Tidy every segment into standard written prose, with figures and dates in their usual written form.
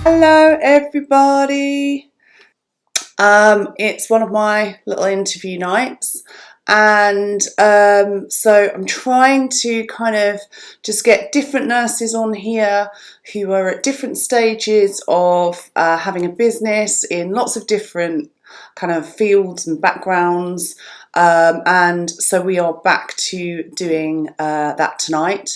Hello, everybody. It's one of my little interview nights, and so I'm trying to kind of just get different nurses on here who are at different stages of having a business in lots of different kind of fields and backgrounds. And so we are back to doing that tonight.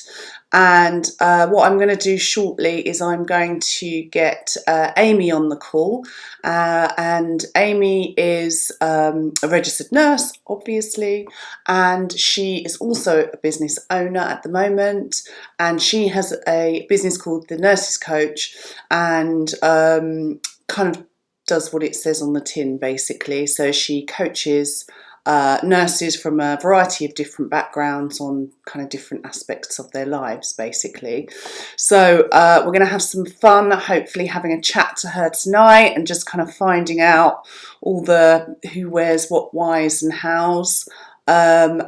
And what I'm going to do shortly is I'm going to get Amy on the call. And Amy is a registered nurse, obviously, and she is also a business owner at the moment. And she has a business called The Nurses Coach, and kind of does what it says on the tin, basically. So she coaches nurses from a variety of different backgrounds on kind of different aspects of their lives, basically. So we're going to have some fun, hopefully having a chat to her tonight and just kind of finding out all the who, where's, what, whys and hows. Yeah,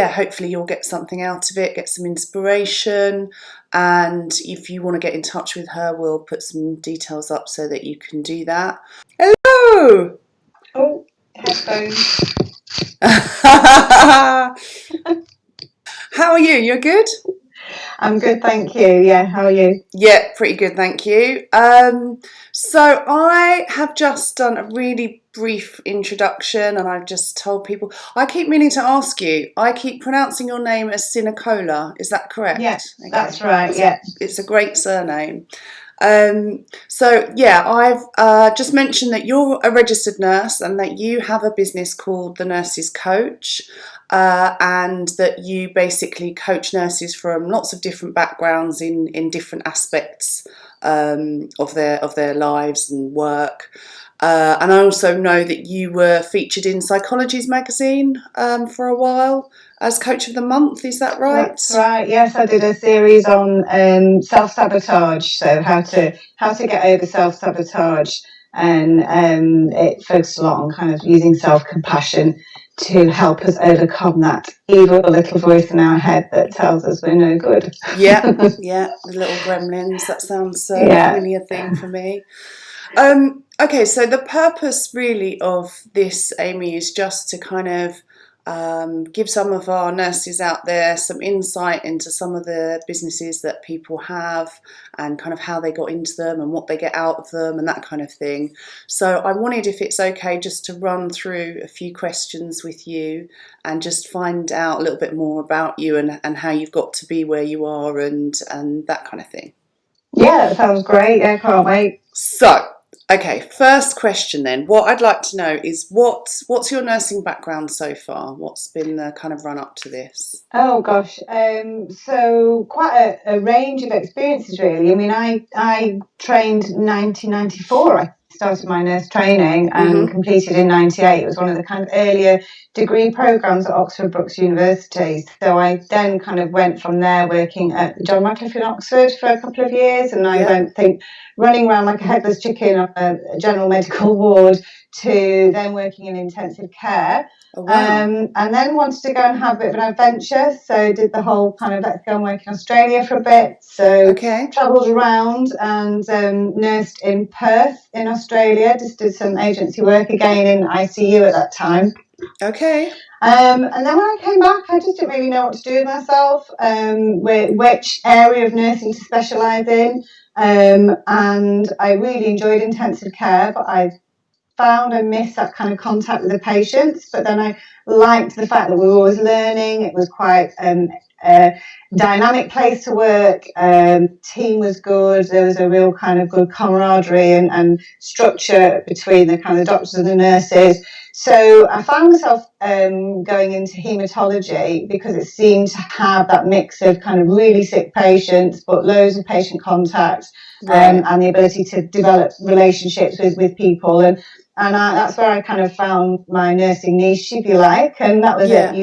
hopefully you'll get something out of it, get some inspiration. And if you want to get in touch with her, we'll put some details up so that you can do that. Hello! Oh, headphones. How are you? You're good? I'm good, thank you. Yeah, how are you? Yeah, pretty good, thank you. So I have just done a really brief introduction, and I've just told people. I keep meaning to ask you. I keep pronouncing your name as Sinacola. Is that correct? Yes, Okay. that's right. Yeah, It's a great surname. So yeah, I've just mentioned that you're a registered nurse and that you have a business called The Nurses Coach, and that you basically coach nurses from lots of different backgrounds in different aspects of their lives and work. And I also know that you were featured in Psychologies magazine for a while as Coach of the Month. Is that right? that's right. Yes, I did a series on self-sabotage, so how to get over self-sabotage, and it focused a lot on kind of using self-compassion to help us overcome that evil little voice in our head that tells us we're no good. Yeah, the little gremlins. That sounds a familiar thing for me. Okay, so the purpose really of this, Amy, is just to kind of give some of our nurses out there some insight into some of the businesses that people have and kind of how they got into them and what they get out of them and that kind of thing. So I wanted, if it's okay, just to run through a few questions with you and just find out a little bit more about you and how you've got to be where you are and that kind of thing. Yeah, that sounds great. I can't wait. So, okay, first question then. What I'd like to know is what's your nursing background so far? What's been the kind of run up to this? Oh gosh, so quite a range of experiences really. I mean, I trained in 1994. I started my nurse training and completed in 98. It was one of the kind of earlier degree programs at Oxford Brookes University. So I then kind of went from there working at the John Radcliffe in Oxford for a couple of years, and I went running around like a headless chicken on a general medical ward to then working in intensive care. Oh, wow. And then wanted to go and have a bit of an adventure, so did the whole kind of let's go and work in Australia for a bit. So travelled around and nursed in Perth in Australia, just did some agency work again in ICU at that time. Okay. And then when I came back, I just didn't really know what to do with myself, which area of nursing to specialise in. And I really enjoyed intensive care, but I found I missed that kind of contact with the patients. But then I liked the fact that we were always learning. It was quite a dynamic place to work. Team was good. There was a real kind of good camaraderie and structure between the kind of doctors and the nurses. So I found myself going into haematology because it seemed to have that mix of kind of really sick patients, but loads of patient contact, and the ability to develop relationships with people. And that's where I kind of found my nursing niche, if you like, and that was at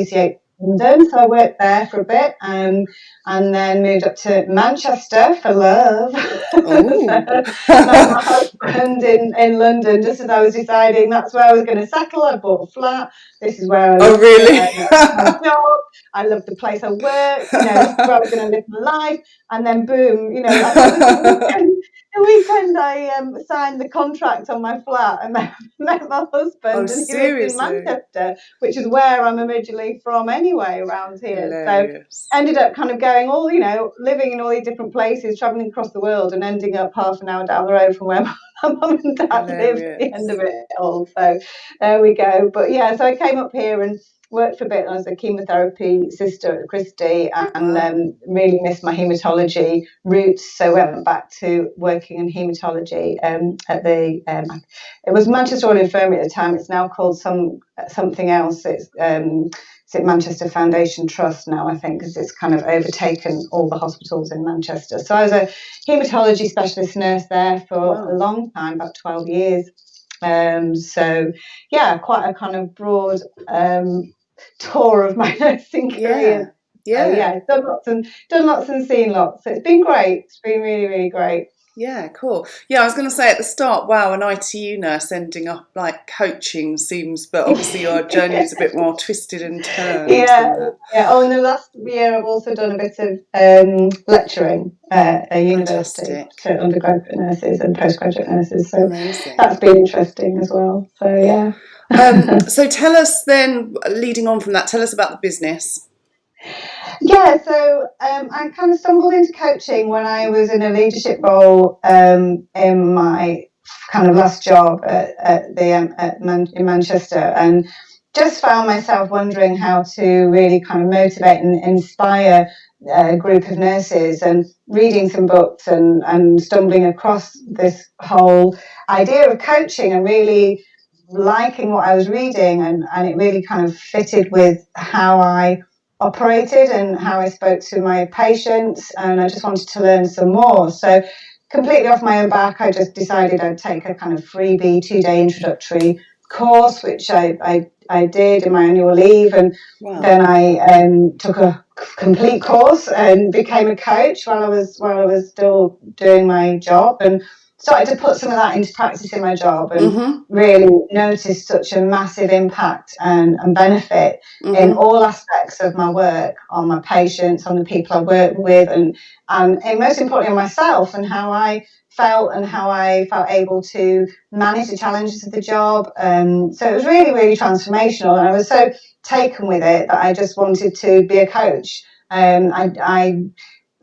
London, so I worked there for a bit, and then moved up to Manchester for love. Oh. So met my husband in London just as I was deciding that's where I was going to settle. I bought a flat. This is where I Oh, loved it. I really? loved my job. I loved the place I worked. This is where I was going to live my life. And then boom, I think it was the weekend I signed the contract on my flat and met my Oh, husband, and he lives in seriously? Manchester, which is where I'm originally from anyway, around here. So Hilarious. ended up kind of going all, living in all these different places, traveling across the world, and ending up half an hour down the road from where my mum and dad live at the end Hilarious. of it all. So there we go. But yeah, so I came up here and worked for a bit as a chemotherapy sister at Christie, and Wow. really missed my haematology roots. So went back to working in haematology at the it was Manchester Royal Infirmary at the time. It's now called something else. It's at Manchester Foundation Trust now, I think, because it's kind of overtaken all the hospitals in Manchester. So I was a haematology specialist nurse there for a Wow. long time, about 12 years. So yeah, quite a kind of broad tour of my nursing career. Yeah. So Yeah. yeah, done lots and seen lots. So it's been great. It's been really, really great. Yeah, cool. Yeah, I was going to say at the start, wow, an ITU nurse ending up like coaching seems, but obviously your journey is a bit more twisted and turned Yeah, than that. yeah. Oh, in the last year, I've also done a bit of lecturing at a university Fantastic. to undergraduate nurses and postgraduate nurses. So Amazing. that's been interesting as well. So yeah. So tell us then, leading on from that, tell us about the business. Yeah, so I kind of stumbled into coaching when I was in a leadership role in my kind of last job in Manchester, and just found myself wondering how to really kind of motivate and inspire a group of nurses, and reading some books and stumbling across this whole idea of coaching and really liking what I was reading, and it really kind of fitted with how I operated and how I spoke to my patients, and I just wanted to learn some more. So completely off my own back, I just decided I'd take a kind of freebie 2-day introductory course, which I did in my annual leave, and Wow. then I took a complete course and became a coach while I was still doing my job, and started to put some of that into practice in my job, and Mm-hmm. really noticed such a massive impact and benefit in Mm-hmm. all aspects of my work, on my patients, on the people I work with, and most importantly on myself, and how I felt and how I felt able to manage the challenges of the job. So it was really, really transformational, and I was so taken with it that I just wanted to be a coach. I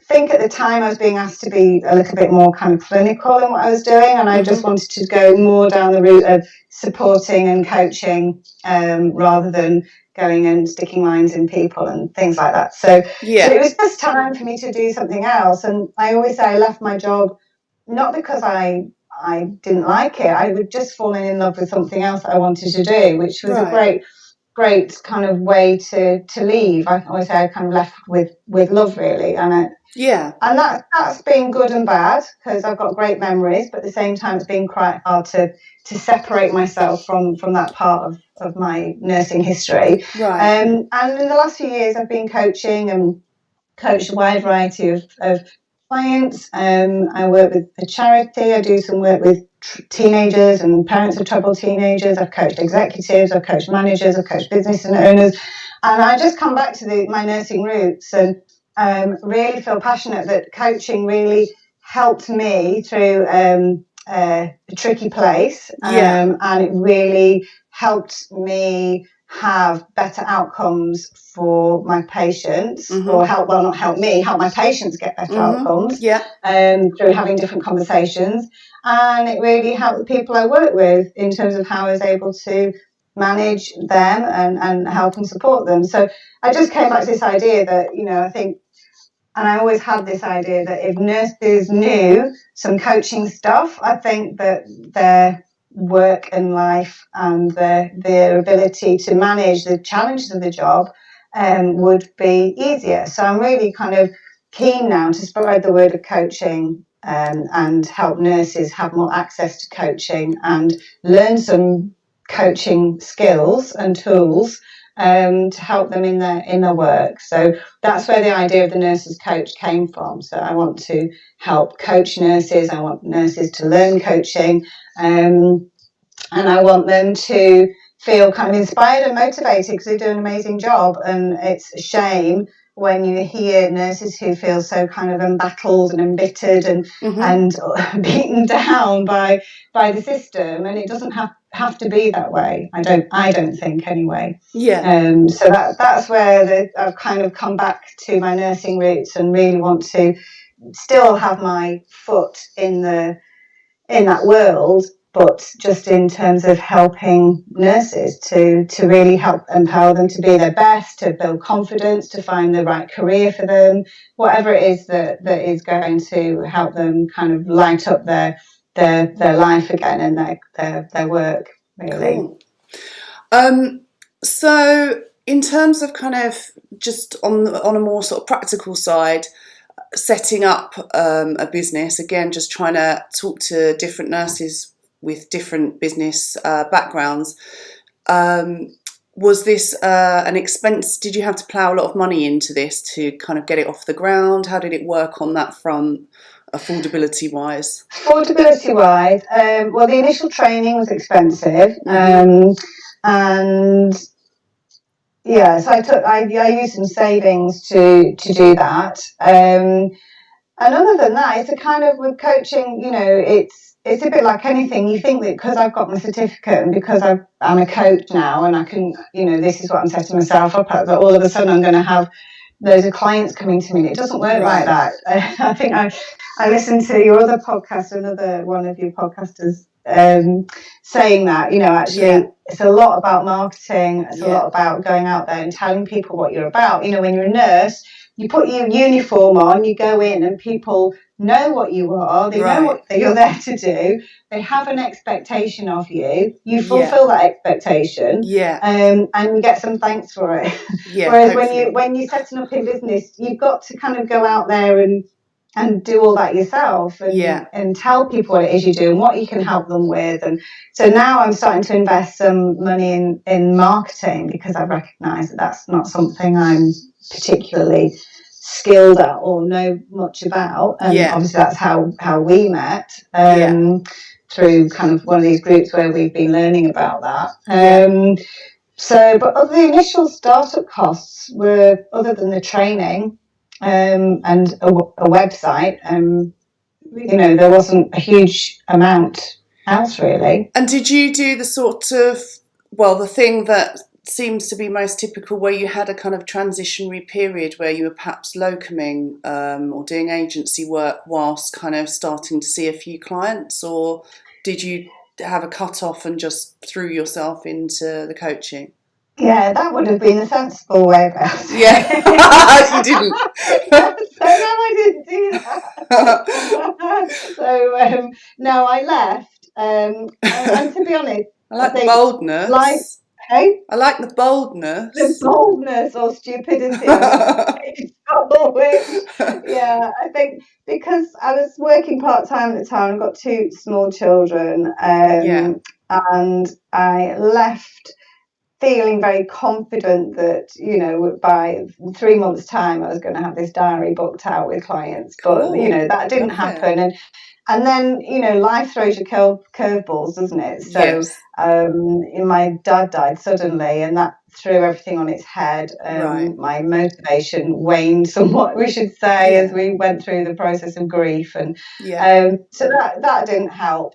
think at the time I was being asked to be a little bit more kind of clinical in what I was doing, and I just Mm-hmm. wanted to go more down the route of supporting and coaching, rather than going and sticking lines in people and things like that. So Yeah. it was just time for me to do something else. And I always say I left my job not because I didn't like it. I would just fallen in love with something else that I wanted to do, which was a Right. great kind of way to leave. I always say I kind of left with love, really, Yeah. and that's been good and bad, because I've got great memories, but at the same time it's been quite hard to separate myself from that part of my nursing history. Right. And in the last few years I've been coaching and coached a wide variety of clients. I work with a charity. I do some work with teenagers and parents of troubled teenagers. I've coached executives. I've coached managers. I've coached business owners. And I just come back to my nursing roots, and really feel passionate that coaching really helped me through a tricky place, Yeah. and it really helped me have better outcomes for my patients, Mm-hmm. or not help me, help my patients get better Mm-hmm. outcomes, Yeah. through having different conversations. And it really helped the people I work with in terms of how I was able to manage them and help and support them. So I just came back to this idea that, I think, and I always had this idea that if nurses knew some coaching stuff, I think that their work and life and their ability to manage the challenges of the job would be easier. So I'm really kind of keen now to spread the word of coaching, and help nurses have more access to coaching and learn some coaching skills and tools, to help them in their work. So that's where the idea of the nurses coach came from. So I want to help coach nurses. I want nurses to learn coaching, and I want them to feel kind of inspired and motivated because they do an amazing job. And it's a shame when you hear nurses who feel so kind of embattled and embittered and beaten down by the system, and it doesn't have to be that way. I don't think anyway. So that's where I've kind of come back to my nursing roots and really want to still have my foot in that world, but just in terms of helping nurses to really help empower them to be their best, to build confidence, to find the right career for them, whatever it is that is going to help them kind of light up their life again and their work, really. Cool. So in terms of kind of just on a more sort of practical side, setting up a business, again, just trying to talk to different nurses with different business backgrounds. Was this an expense? Did you have to plough a lot of money into this to kind of get it off the ground? How did it work on that front, affordability wise? Well, the initial training was expensive, and yeah, so I used some savings to do that. And other than that, it's a kind of, with coaching, it's a bit like anything. You think that because I've got my certificate and because I'm a coach now and I can, this is what I'm setting myself up at, that all of a sudden I'm going to have loads of clients coming to me. It doesn't work like that. I think I listened to your other podcast, another one of your podcasters saying that, actually it's a lot about marketing. It's a lot about going out there and telling people what you're about. When you're a nurse, you put your uniform on, you go in and people know what you are, they know what you're there to do, they have an expectation of you, you fulfill that expectation, and you get some thanks for it. Whereas when you're setting up in business, you've got to kind of go out there and do all that yourself and tell people what it is you do and what you can help them with. And so now I'm starting to invest some money in marketing because I recognise that that's not something I'm particularly skilled at or know much about. And obviously that's how we met, through kind of one of these groups where we've been learning about that. But the initial startup costs were, other than the training and a website, there wasn't a huge amount else really. And did you do the sort of, the thing that seems to be most typical, where you had a kind of transitionary period where you were perhaps locuming or doing agency work whilst kind of starting to see a few clients, or did you have a cut-off and just threw yourself into the coaching? Yeah, that would have been a sensible way about it. Yeah, you didn't. So no, I didn't do that. So no, I left. And to be honest, I like the boldness. Hey? I like the boldness. The boldness or stupidity. Yeah, I think because I was working part-time at the time, I've got 2 small children, and I left feeling very confident that, by 3 months' time I was going to have this diary booked out with clients. But, that didn't happen. And then, life throws you curveballs, doesn't it? So my dad died suddenly, and that threw everything on its head. My motivation waned somewhat, we should say, as we went through the process of grief. And so that didn't help.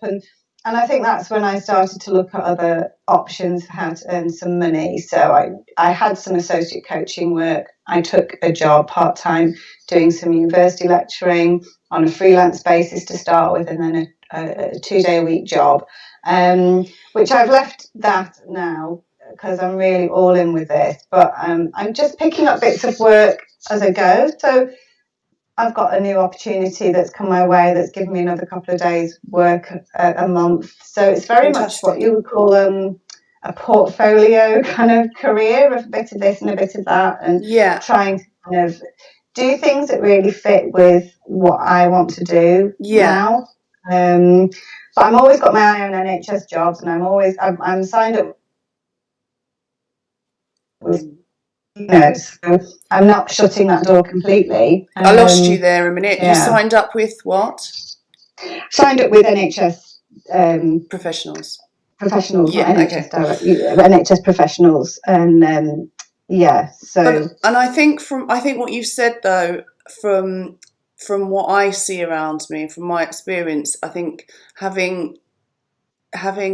And I think that's when I started to look at other options for how to earn some money. So I had some associate coaching work. I took a job part-time doing some university lecturing on a freelance basis to start with, and then a 2-day-a-week job, which I've left that now because I'm really all in with this. But I'm just picking up bits of work as I go. So I've got a new opportunity that's come my way that's given me another couple of days work a month. So it's very much what you would call a portfolio kind of career, of a bit of this and a bit of that, and trying to kind of do things that really fit with what I want to do now. But I'm always got my eye on NHS jobs, and I'm signed up So I'm not shutting that door completely. I lost you there a minute. You signed up with what? Signed up with NHS professionals. Professionals, not NHS direct, NHS professionals, and So, and I think what you said though, from what I see around me, from my experience, I think having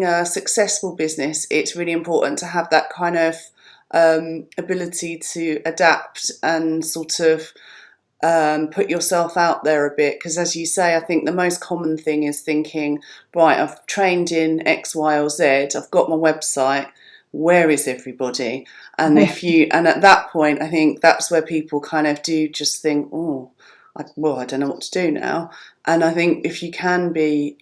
a successful business, it's really important to have that kind of ability to adapt and sort of put yourself out there a bit, because as you say, I think the most common thing is thinking, right, I've trained in X, Y, or Z, I've got my website, where is everybody? And and at that point, I think that's where people kind of do just think, I don't know what to do now. And I think if you can be,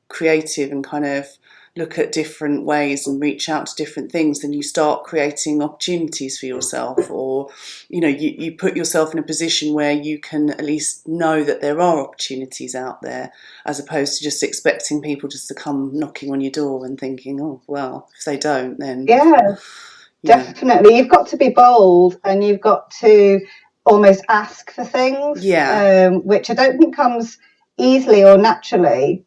creative and kind of look at different ways and reach out to different things, then you start creating opportunities for yourself, or you put yourself in a position where you can at least know that there are opportunities out there, as opposed to just expecting people just to come knocking on your door and thinking, if they don't, then definitely you've got to be bold, and you've got to almost ask for things, which I don't think comes easily or naturally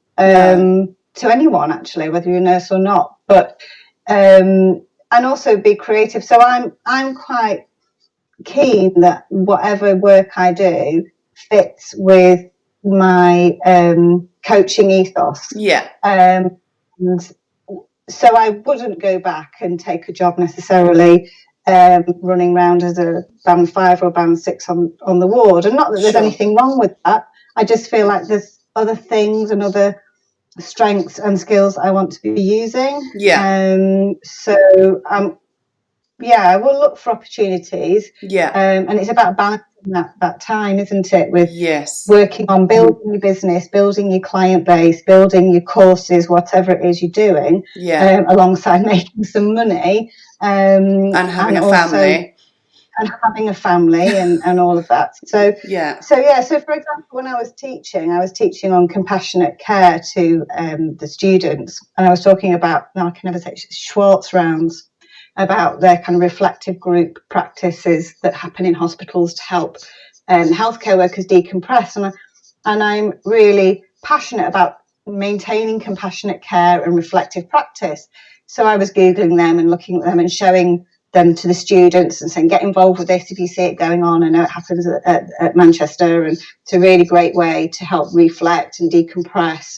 to anyone, actually, whether you're a nurse or not. But and also be creative. So I'm quite keen that whatever work I do fits with my coaching ethos. And so I wouldn't go back and take a job necessarily running around as a band 5 or band 6 on the ward. And not that there's anything wrong with that. I just feel like there's other things and other strengths and skills I want to be using. I will look for opportunities. And it's about balancing that time, isn't it, with working on building your business, building your client base, building your courses, whatever it is you're doing, alongside making some money, and having a family. And having a family and all of that. So for example, when I was teaching on compassionate care to the students, and I was talking about, now I can never say, Schwartz rounds, about their kind of reflective group practices that happen in hospitals to help healthcare workers decompress. And I'm really passionate about maintaining compassionate care and reflective practice. So I was Googling them and looking at them and showing them to the students and saying, get involved with this if you see it going on. I know it happens at Manchester, and it's a really great way to help reflect and decompress.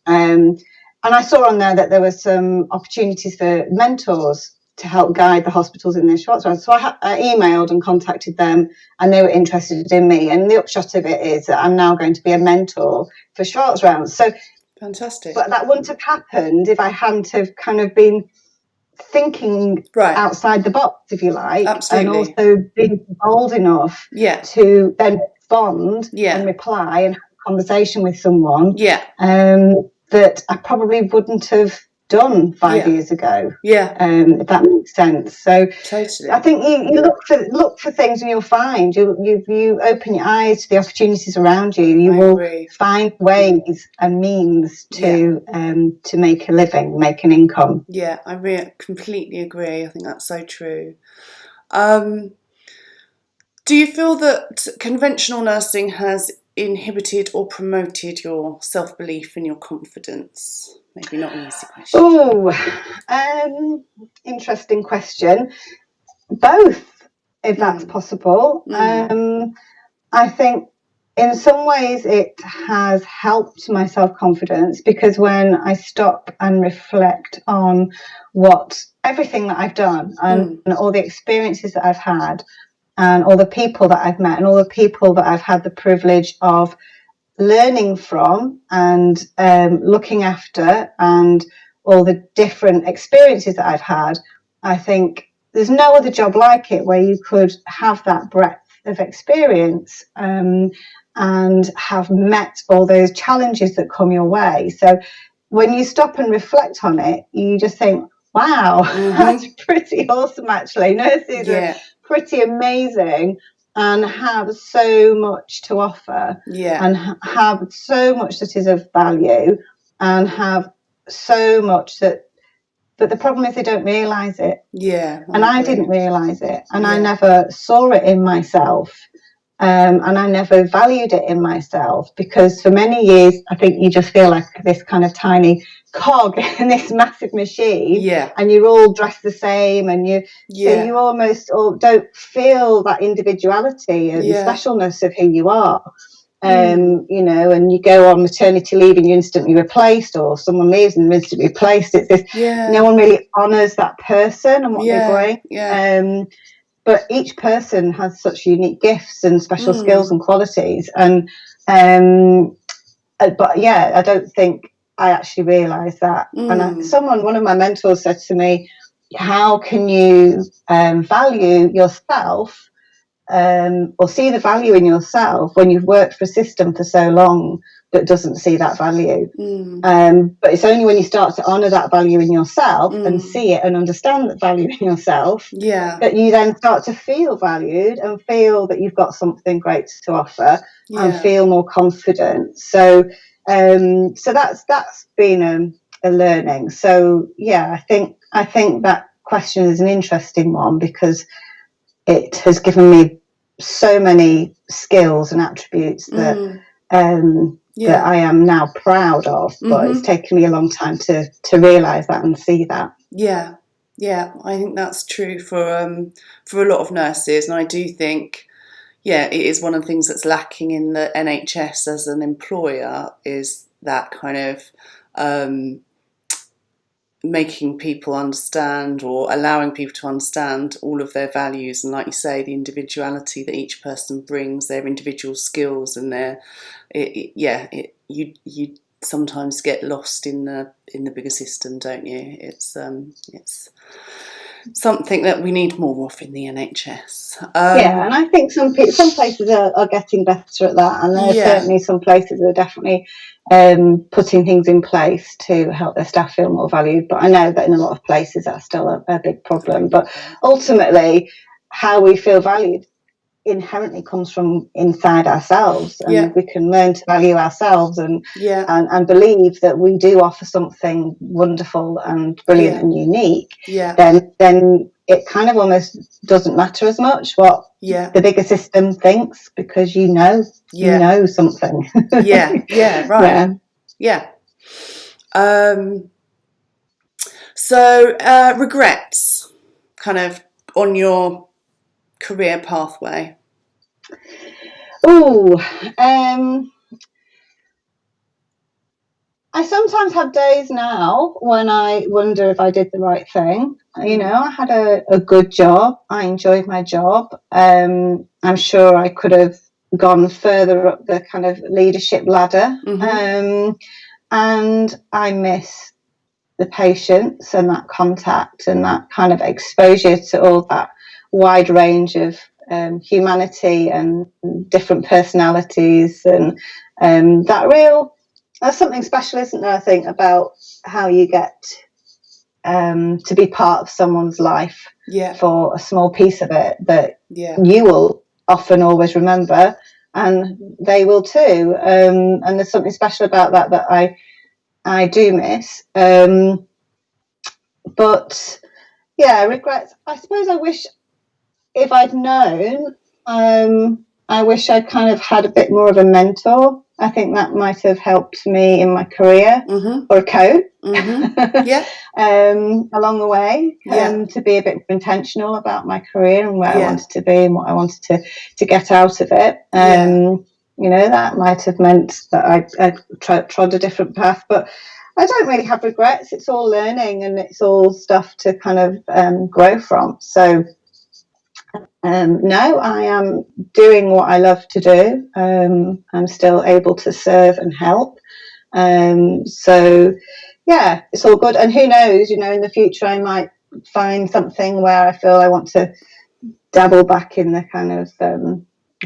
And I saw on there that there were some opportunities for mentors to help guide the hospitals in their Schwartz rounds. So I emailed and contacted them, and they were interested in me. And the upshot of it is that I'm now going to be a mentor for Schwartz rounds. So fantastic. But that wouldn't have happened if I hadn't have kind of been thinking outside the box, if you like. Absolutely. And also being bold enough to then respond and reply and have a conversation with someone that I probably wouldn't have done 5 years ago. If that makes sense. So totally. I think you look for things, and you'll find you open your eyes to the opportunities around you. You will find ways and means to make a living, make an income. Yeah, I completely agree. I think that's so true. Do you feel that conventional nursing has inhibited or promoted your self-belief and your confidence? Maybe not an easy question. Interesting question. Both, if that's possible. I think in some ways it has helped my self-confidence, because when I stop and reflect on everything that I've done and all the experiences that I've had and all the people that I've met and all the people that I've had the privilege of learning from and looking after, and all the different experiences that I've had, I think there's no other job like it where you could have that breadth of experience and have met all those challenges that come your way. So when you stop and reflect on it, you just think, wow, that's pretty awesome, actually. Nurses are pretty amazing and have so much to offer, and have so much that is of value, and have so much that But the problem is they don't realise it. Yeah. And I didn't realise it. And I never saw it in myself. And I never valued it in myself, because for many years, I think you just feel like this kind of tiny cog in this massive machine, and you're all dressed the same, and so you almost don't feel that individuality and specialness of who you are. You know, and you go on maternity leave and you're instantly replaced, or someone leaves and you're instantly replaced. It's this, no one really honours that person and what they bring. But each person has such unique gifts and special skills and qualities. And but yeah, I don't think I actually realised that. And one of my mentors said to me, how can you value yourself, or see the value in yourself when you've worked for a system for so long that doesn't see that value? But it's only when you start to honour that value in yourself and see it and understand that value in yourself, that you then start to feel valued and feel that you've got something great to offer, and feel more confident. So that's been a learning. So yeah, I think that question is an interesting one, because it has given me so many skills and attributes that that I am now proud of, but it's taken me a long time to realise that and see that. Yeah, I think that's true for a lot of nurses, and I do think, it is one of the things that's lacking in the NHS as an employer, is that kind of making people understand, or allowing people to understand all of their values, and like you say, the individuality that each person brings, their individual skills, and you sometimes get lost in the bigger system, don't you? It's something that we need more of in the NHS. And I think some places are getting better at that, and there are certainly some places that are definitely putting things in place to help their staff feel more valued. But I know that in a lot of places that's still a big problem. But ultimately, how we feel valued inherently comes from inside ourselves, and we can learn to value ourselves and believe that we do offer something wonderful and brilliant and unique. Then it kind of almost doesn't matter as much what the bigger system thinks, because you know something. So regrets, kind of on your career pathway. I sometimes have days now when I wonder if I did the right thing. You know, I had a good job. I enjoyed my job. I'm sure I could have gone further up the kind of leadership ladder. And I miss the patients and that contact and that kind of exposure to all that wide range of humanity and different personalities, and there's something special, isn't there, I think, about how you get to be part of someone's life for a small piece of it that you will often always remember, and they will too. And there's something special about that I do miss. But regrets. I suppose I wish, if I'd known, I wish I'd kind of had a bit more of a mentor. I think that might have helped me in my career, or a coach, along the way, to be a bit more intentional about my career and where I wanted to be and what I wanted to get out of it. You know, that might have meant that I trod a different path, but I don't really have regrets. It's all learning, and it's all stuff to kind of grow from. So no, I am doing what I love to do. I'm still able to serve and help. So yeah, it's all good. And who knows, you know, in the future I might find something where I feel I want to dabble back in the kind of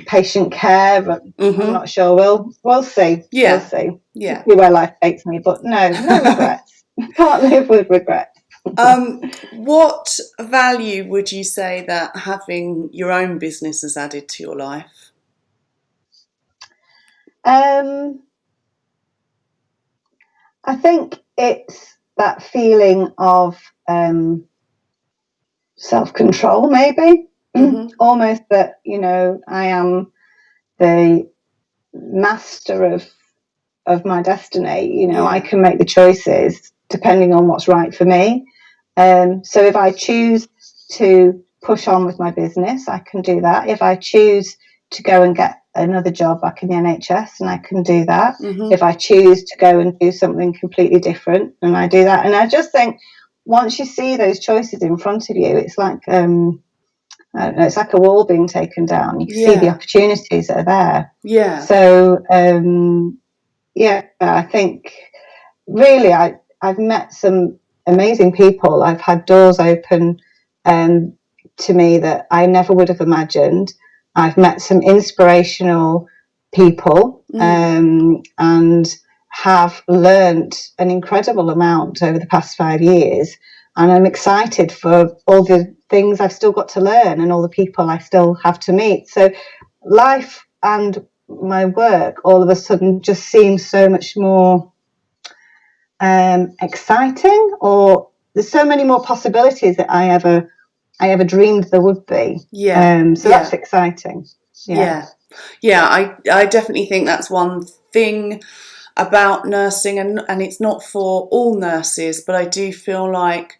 patient care, but I'm not sure. We'll see. We'll see. See where life takes me. But no regrets. Can't live with regrets. What value would you say that having your own business has added to your life? I think it's that feeling of self-control, maybe. Mm-hmm. Almost that, I am the master of my destiny. I can make the choices depending on what's right for me. So if I choose to push on with my business, I can do that. If I choose to go and get another job back in the NHS, and I can do that. Mm-hmm. If I choose to go and do something completely different, and I do that. And I just think once you see those choices in front of you, it's like I don't know, it's like a wall being taken down. You can see the opportunities that are there. Yeah. So I think really I've met some amazing people. I've had doors open to me that I never would have imagined. I've met some inspirational people and have learnt an incredible amount over the past 5 years. And I'm excited for all the things I've still got to learn and all the people I still have to meet. So life and my work all of a sudden just seems so much more exciting, or there's so many more possibilities that I ever dreamed there would be. So that's exciting. I definitely think that's one thing about nursing, and it's not for all nurses, but I do feel like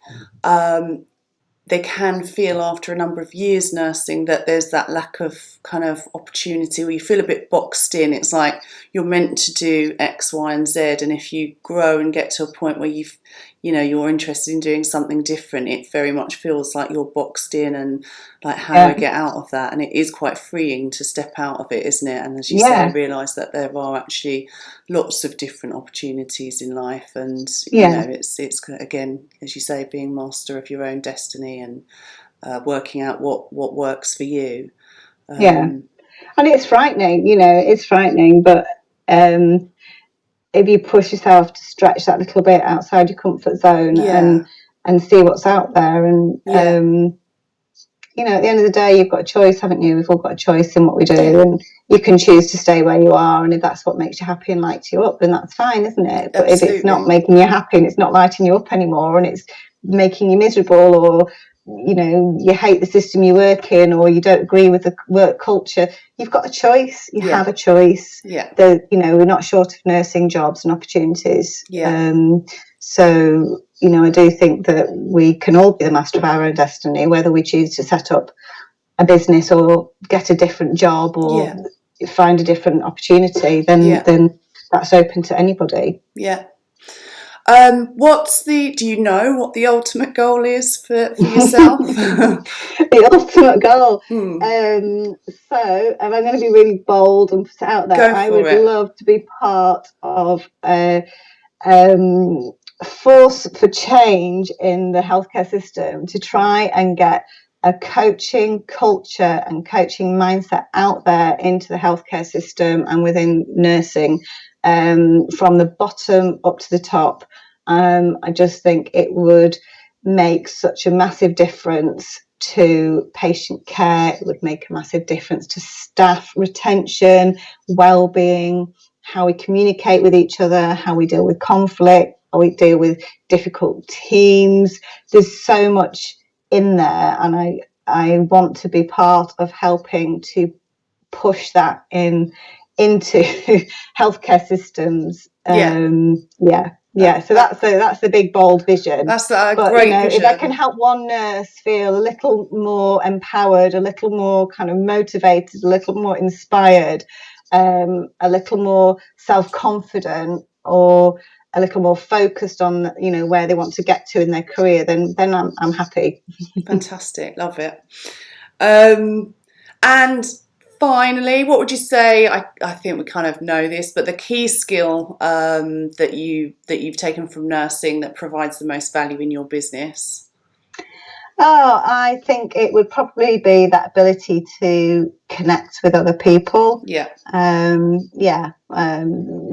they can feel after a number of years nursing that there's that lack of kind of opportunity where you feel a bit boxed in. It's like you're meant to do X, Y, and Z, and if you grow and get to a point where you're interested in doing something different, it very much feels like you're boxed in, and like, how do I get out of that? And it is quite freeing to step out of it, isn't it? And as you say, realise that there are actually lots of different opportunities in life, and it's again, as you say, being master of your own destiny and working out what works for you. And it's frightening, but if you push yourself to stretch that little bit outside your comfort zone and see what's out there, and at the end of the day, you've got a choice, haven't you? We've all got a choice in what we do, and you can choose to stay where you are, and if that's what makes you happy and lights you up, then that's fine, isn't it? But if it's not making you happy and it's not lighting you up anymore, and it's making you miserable, or you hate the system you work in, or you don't agree with the work culture, you've got a choice. You have a choice. We're not short of nursing jobs and opportunities. So I do think that we can all be the master of our own destiny, whether we choose to set up a business or get a different job or find a different opportunity. Then that's open to anybody. Do you know what the ultimate goal is for yourself? The ultimate goal. So, if I'm going to be really bold and put it out there, I would love to be part of a force for change in the healthcare system to try and get a coaching culture and coaching mindset out there into the healthcare system and within nursing, from the bottom up to the top. I just think it would make such a massive difference to patient care. It would make a massive difference to staff retention, well-being, how we communicate with each other, how we deal with conflict, how we deal with difficult teams. There's so much in there, and I want to be part of helping to push that into healthcare systems. So that's the big bold vision. That's a great vision. If I can help one nurse feel a little more empowered, a little more kind of motivated, a little more inspired, a little more self-confident, or a little more focused on where they want to get to in their career, then I'm happy. Fantastic, love it. And finally, what would you say? I think we kind of know this, but the key skill that you've taken from nursing that provides the most value in your business? I think it would probably be that ability to connect with other people.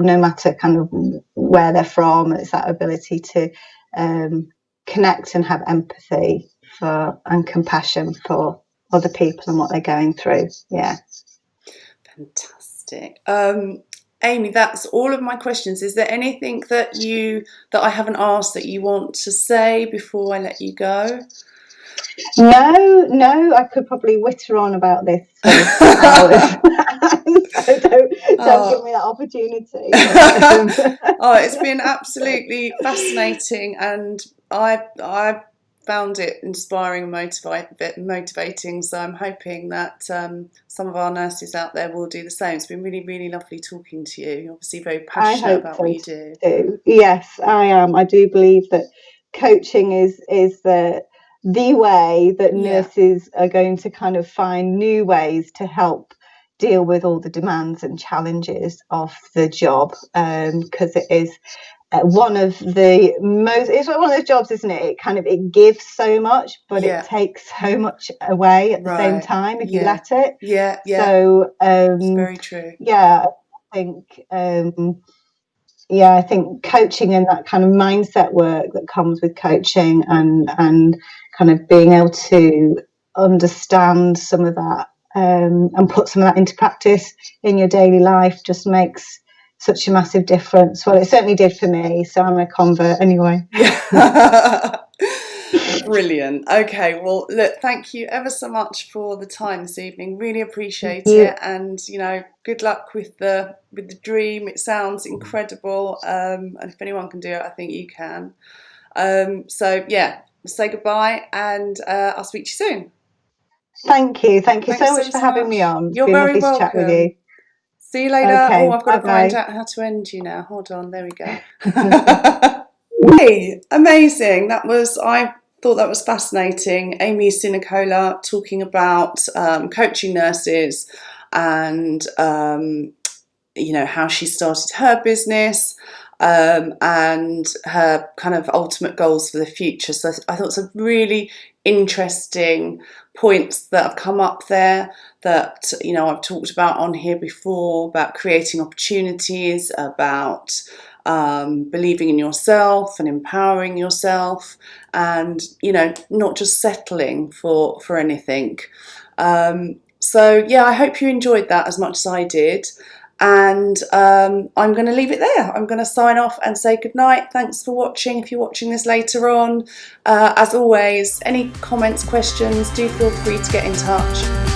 No matter kind of where they're from, it's that ability to connect and have empathy for and compassion for other people and what they're going through. Fantastic. Amy, that's all of my questions. Is there anything that I haven't asked that you want to say before I let you go? No, I could probably witter on about this for hours. So don't give Oh. me that opportunity. Oh, it's been absolutely fascinating, and I found it inspiring and motivating. So I'm hoping that some of our nurses out there will do the same. It's been really, really lovely talking to you. You're obviously very I passionate hope about what so you do. too. Yes, I am. I do believe that coaching is the way that Yeah, nurses are going to kind of find new ways to help deal with all the demands and challenges of the job, because it is one of the most, it's one of those jobs, isn't it? It gives so much, but it yeah, takes so much away at the same right. time if you Yeah, let it. yeah. So It's very true. yeah, I think I think coaching and that kind of mindset work that comes with coaching, and kind of being able to understand some of that, and put some of that into practice in your daily life, just makes such a massive difference. Well, it certainly did for me, so I'm a convert anyway. Yeah. Brilliant. Okay, well, look, thank you ever so much for the time this evening. Really appreciate You, it, and good luck with the dream. It sounds incredible, and if anyone can do it, I think you can. So yeah, say goodbye, and I'll speak to you soon. thank you so Thanks much ever for so having me much. on. It's You're been very lovely to chat with you. welcome. See you later. Oh, Okay, I've got bye to find bye. out how to end you now. Hold on, there we go. Hey, amazing. I thought that was fascinating. Amy Sinacola talking about coaching nurses, and how she started her business, and her kind of ultimate goals for the future. So I thought some really interesting points that have come up there that I've talked about on here before, about creating opportunities, about believing in yourself and empowering yourself, and not just settling for anything. So yeah, I hope you enjoyed that as much as I did. And I'm going to leave it there. I'm going to sign off and say goodnight. Thanks for watching. If you're watching this later on, as always, any comments, questions, do feel free to get in touch.